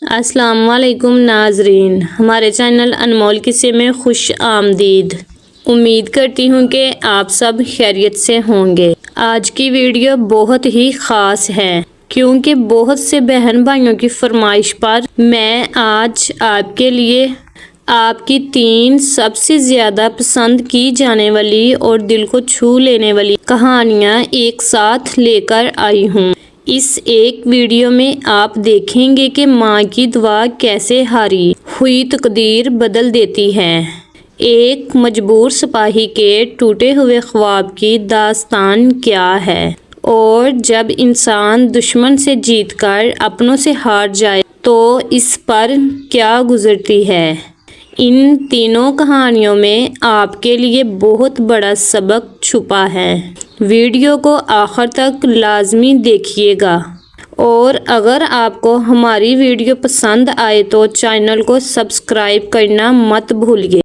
السلام علیکم ناظرین، ہمارے چینل انمول قصے میں خوش آمدید۔ امید کرتی ہوں کہ آپ سب خیریت سے ہوں گے۔ آج کی ویڈیو بہت ہی خاص ہے کیونکہ بہت سے بہن بھائیوں کی فرمائش پر میں آج آپ کے لیے آپ کی 3 سب سے زیادہ پسند کی جانے والی اور دل کو چھو لینے والی کہانیاں ایک ساتھ لے کر آئی ہوں۔ اس ایک ویڈیو میں آپ دیکھیں گے کہ ماں کی دعا کیسے ہاری ہوئی تقدیر بدل دیتی ہے۔ ایک مجبور سپاہی کے ٹوٹے ہوئے خواب کی داستان کیا ہے، اور جب انسان دشمن سے جیت کر اپنوں سے ہار جائے تو اس پر کیا گزرتی ہے۔ ان تینوں کہانیوں میں آپ کے لیے بہت بڑا سبق چھپا ہے۔ ویڈیو کو آخر تک لازمی دیکھیے گا، اور اگر آپ کو ہماری ویڈیو پسند آئے تو چینل کو سبسکرائب کرنا مت بھولیے۔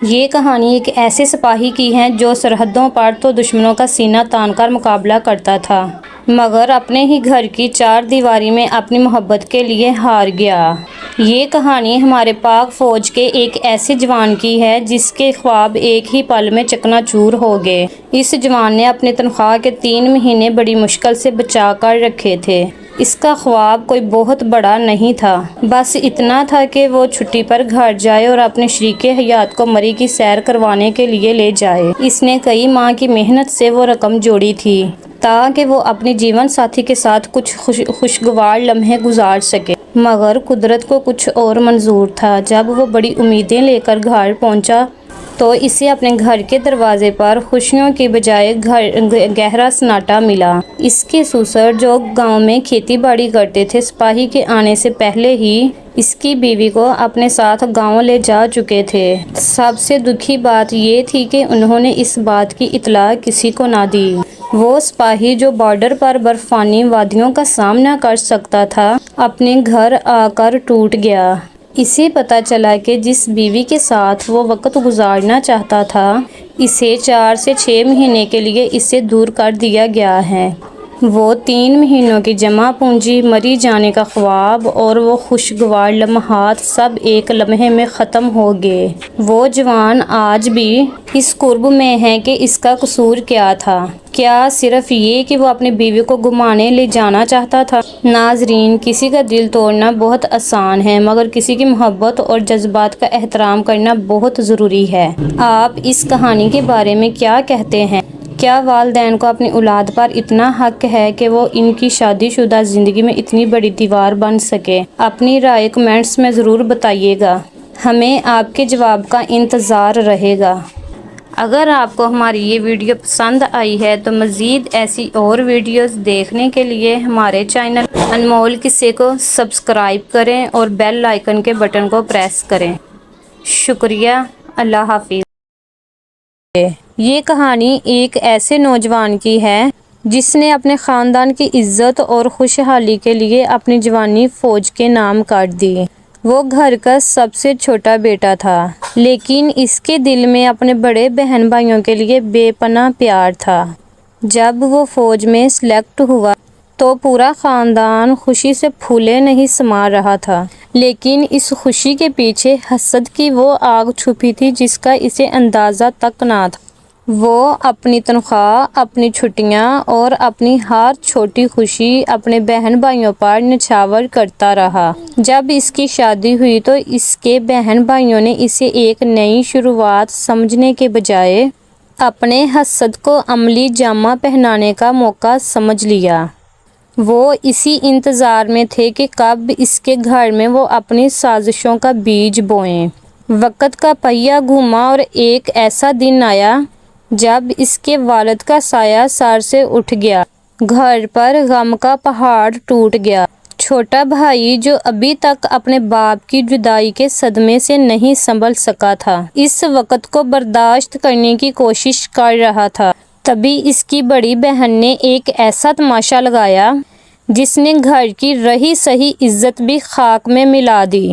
یہ کہانی ایک ایسے سپاہی کی ہے جو سرحدوں پر تو دشمنوں کا سینہ تان کر مقابلہ کرتا تھا، مگر اپنے ہی گھر کی 4 دیواری میں اپنی محبت کے لیے ہار گیا۔ یہ کہانی ہمارے پاک فوج کے ایک ایسے جوان کی ہے جس کے خواب ایک ہی پل میں چکنا چور ہو گئے۔ اس جوان نے اپنی تنخواہ کے 3 مہینے بڑی مشکل سے بچا کر رکھے تھے۔ اس کا خواب کوئی بہت بڑا نہیں تھا، بس اتنا تھا کہ وہ چھٹی پر گھر جائے اور اپنے شریک حیات کو مری کی سیر کروانے کے لیے لے جائے۔ اس نے کئی ماہ کی محنت سے وہ رقم جوڑی تھی تاکہ وہ اپنی جیون ساتھی کے ساتھ کچھ خوشگوار لمحے گزار سکے، مگر قدرت کو کچھ اور منظور تھا۔ جب وہ بڑی امیدیں لے کر گھر پہنچا تو اسے اپنے گھر کے دروازے پر خوشیوں کی بجائے گہرا سناٹا ملا۔ اس کے سسر جو گاؤں میں کھیتی باڑی کرتے تھے، سپاہی کے آنے سے پہلے ہی اس کی بیوی کو اپنے ساتھ گاؤں لے جا چکے تھے۔ سب سے دکھی بات یہ تھی کہ انہوں نے اس بات کی اطلاع کسی کو نہ دی۔ وہ سپاہی جو بارڈر پر برفانی وادیوں کا سامنا کر سکتا تھا، اپنے گھر آ کر ٹوٹ گیا۔ اسے پتہ چلا کہ جس بیوی کے ساتھ وہ وقت گزارنا چاہتا تھا، اسے 4 سے 6 مہینے کے لیے اس سے دور کر دیا گیا ہے۔ وہ 3 مہینوں کی جمع پونجی، مری جانے کا خواب اور وہ خوشگوار لمحات سب ایک لمحے میں ختم ہو گئے۔ وہ جوان آج بھی اس کرب میں ہے کہ اس کا قصور کیا تھا۔ کیا صرف یہ کہ وہ اپنی بیوی کو گھمانے لے جانا چاہتا تھا؟ ناظرین، کسی کا دل توڑنا بہت آسان ہے، مگر کسی کی محبت اور جذبات کا احترام کرنا بہت ضروری ہے۔ آپ اس کہانی کے بارے میں کیا کہتے ہیں؟ کیا والدین کو اپنی اولاد پر اتنا حق ہے کہ وہ ان کی شادی شدہ زندگی میں اتنی بڑی دیوار بن سکے؟ اپنی رائے کمنٹس میں ضرور بتائیے گا، ہمیں آپ کے جواب کا انتظار رہے گا۔ اگر آپ کو ہماری یہ ویڈیو پسند آئی ہے تو مزید ایسی اور ویڈیوز دیکھنے کے لیے ہمارے چینل انمول قصے کو سبسکرائب کریں اور بیل آئیکن کے بٹن کو پریس کریں۔ شکریہ، اللہ حافظ۔ یہ کہانی ایک ایسے نوجوان کی ہے جس نے اپنے خاندان کی عزت اور خوشحالی کے لیے اپنی جوانی فوج کے نام کر دی۔ وہ گھر کا سب سے چھوٹا بیٹا تھا، لیکن اس کے دل میں اپنے بڑے بہن بھائیوں کے لیے بے پناہ پیار تھا۔ جب وہ فوج میں سلیکٹ ہوا تو پورا خاندان خوشی سے پھولے نہیں سما رہا تھا، لیکن اس خوشی کے پیچھے حسد کی وہ آگ چھپی تھی جس کا اسے اندازہ تک نہ تھا۔ وہ اپنی تنخواہ، اپنی چھٹیاں اور اپنی ہر چھوٹی خوشی اپنے بہن بھائیوں پر نچھاور کرتا رہا۔ جب اس کی شادی ہوئی تو اس کے بہن بھائیوں نے اسے ایک نئی شروعات سمجھنے کے بجائے اپنے حسد کو عملی جامہ پہنانے کا موقع سمجھ لیا۔ وہ اسی انتظار میں تھے کہ کب اس کے گھر میں وہ اپنی سازشوں کا بیج بوئیں۔ وقت کا پہیہ گھوما اور ایک ایسا دن آیا جب اس کے والد کا سایہ سر سے اٹھ گیا۔ گھر پر غم کا پہاڑ ٹوٹ گیا۔ چھوٹا بھائی جو ابھی تک اپنے باپ کی جدائی کے صدمے سے نہیں سنبھل سکا تھا، اس وقت کو برداشت کرنے کی کوشش کر رہا تھا۔ تبھی اس کی بڑی بہن نے ایک ایسا تماشا لگایا جس نے گھر کی رہی سہی عزت بھی خاک میں ملا دی۔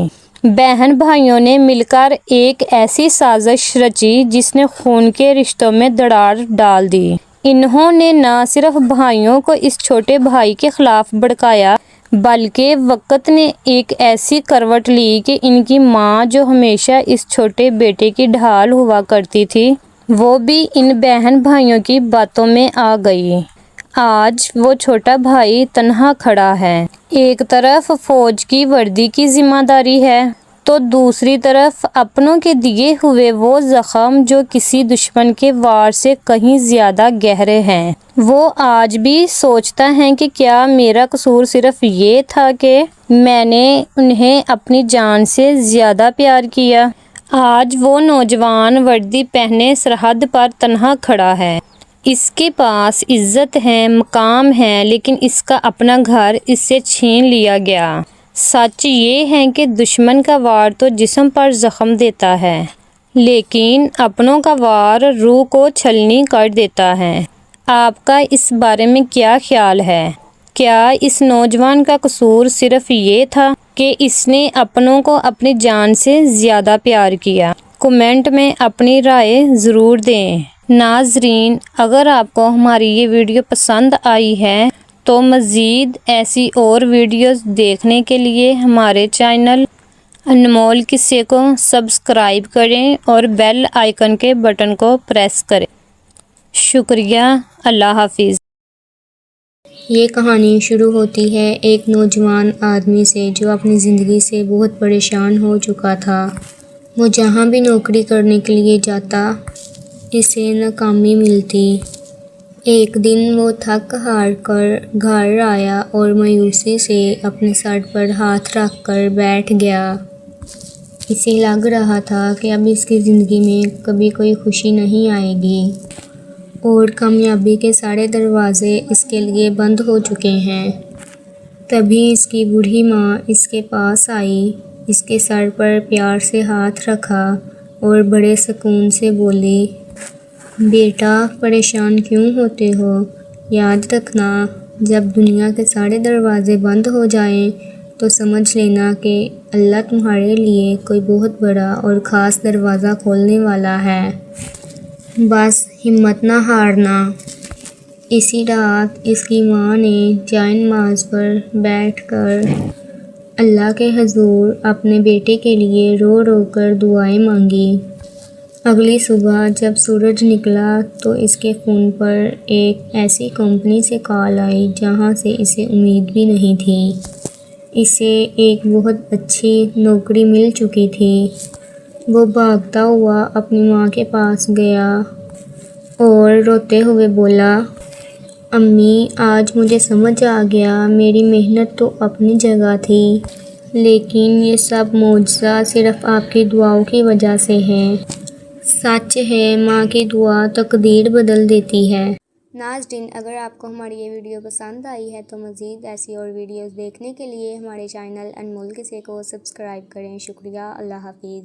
بہن بھائیوں نے مل کر ایک ایسی سازش رچی جس نے خون کے رشتوں میں دراڑ ڈال دی۔ انہوں نے نہ صرف بھائیوں کو اس چھوٹے بھائی کے خلاف بھڑکایا بلکہ وقت نے ایک ایسی کروٹ لی کہ ان کی ماں جو ہمیشہ اس چھوٹے بیٹے کی ڈھال ہوا کرتی تھی، وہ بھی ان بہن بھائیوں کی باتوں میں آ گئی۔ آج وہ چھوٹا بھائی تنہا کھڑا ہے۔ ایک طرف فوج کی وردی کی ذمہ داری ہے تو دوسری طرف اپنوں کے دیے ہوئے وہ زخم جو کسی دشمن کے وار سے کہیں زیادہ گہرے ہیں۔ وہ آج بھی سوچتا ہے کہ کیا میرا قصور صرف یہ تھا کہ میں نے انہیں اپنی جان سے زیادہ پیار کیا۔ آج وہ نوجوان وردی پہنے سرحد پر تنہا کھڑا ہے۔ اس کے پاس عزت ہے، مقام ہے، لیکن اس کا اپنا گھر اس سے چھین لیا گیا۔ سچ یہ ہے کہ دشمن کا وار تو جسم پر زخم دیتا ہے، لیکن اپنوں کا وار روح کو چھلنی کر دیتا ہے۔ آپ کا اس بارے میں کیا خیال ہے؟ کیا اس نوجوان کا قصور صرف یہ تھا کہ اس نے اپنوں کو اپنی جان سے زیادہ پیار کیا؟ کمنٹ میں اپنی رائے ضرور دیں۔ ناظرین، اگر آپ کو ہماری یہ ویڈیو پسند آئی ہے تو مزید ایسی اور ویڈیوز دیکھنے کے لیے ہمارے چینل انمول قصے کو سبسکرائب کریں اور بیل آئیکن کے بٹن کو پریس کریں۔ شکریہ۔ اللہ حافظ۔ یہ کہانی شروع ہوتی ہے ایک نوجوان آدمی سے جو اپنی زندگی سے بہت پریشان ہو چکا تھا۔ وہ جہاں بھی نوکری کرنے کے لیے جاتا، اسے ناکامی ملتی۔ ایک دن وہ تھک ہار کر گھر آیا اور مایوسی سے اپنے سر پر ہاتھ رکھ کر بیٹھ گیا۔ اسے لگ رہا تھا کہ اب اس کی زندگی میں کبھی کوئی خوشی نہیں آئے گی اور کامیابی کے سارے دروازے اس کے لیے بند ہو چکے ہیں۔ تبھی اس کی بوڑھی ماں اس کے پاس آئی، اس کے سر پر پیار سے ہاتھ رکھا اور بڑے سکون سے بولی، بیٹا پریشان کیوں ہوتے ہو؟ یاد رکھنا، جب دنیا کے سارے دروازے بند ہو جائیں تو سمجھ لینا کہ اللہ تمہارے لیے کوئی بہت بڑا اور خاص دروازہ کھولنے والا ہے۔ بس ہمت نہ ہارنا۔ اسی رات اس کی ماں نے جائے نماز پر بیٹھ کر اللہ کے حضور اپنے بیٹے کے لیے رو رو کر دعائیں مانگی۔ اگلی صبح جب سورج نکلا تو اس کے فون پر ایک ایسی کمپنی سے کال آئی جہاں سے اسے امید بھی نہیں تھی۔ اسے ایک بہت اچھی نوکری مل چکی تھی۔ وہ بھاگتا ہوا اپنی ماں کے پاس گیا اور روتے ہوئے بولا، امی، آج مجھے سمجھ آ گیا، میری محنت تو اپنی جگہ تھی، لیکن یہ سب معجزہ صرف آپ کی دعاؤں کی وجہ سے ہے۔ سچ ہے، ماں کی دعا تقدیر بدل دیتی ہے۔ ناظرین، اگر آپ کو ہماری یہ ویڈیو پسند آئی ہے تو مزید ایسی اور ویڈیوز دیکھنے کے لیے ہمارے چینل انمول قصے کو سبسکرائب کریں۔ شکریہ۔ اللہ حافظ۔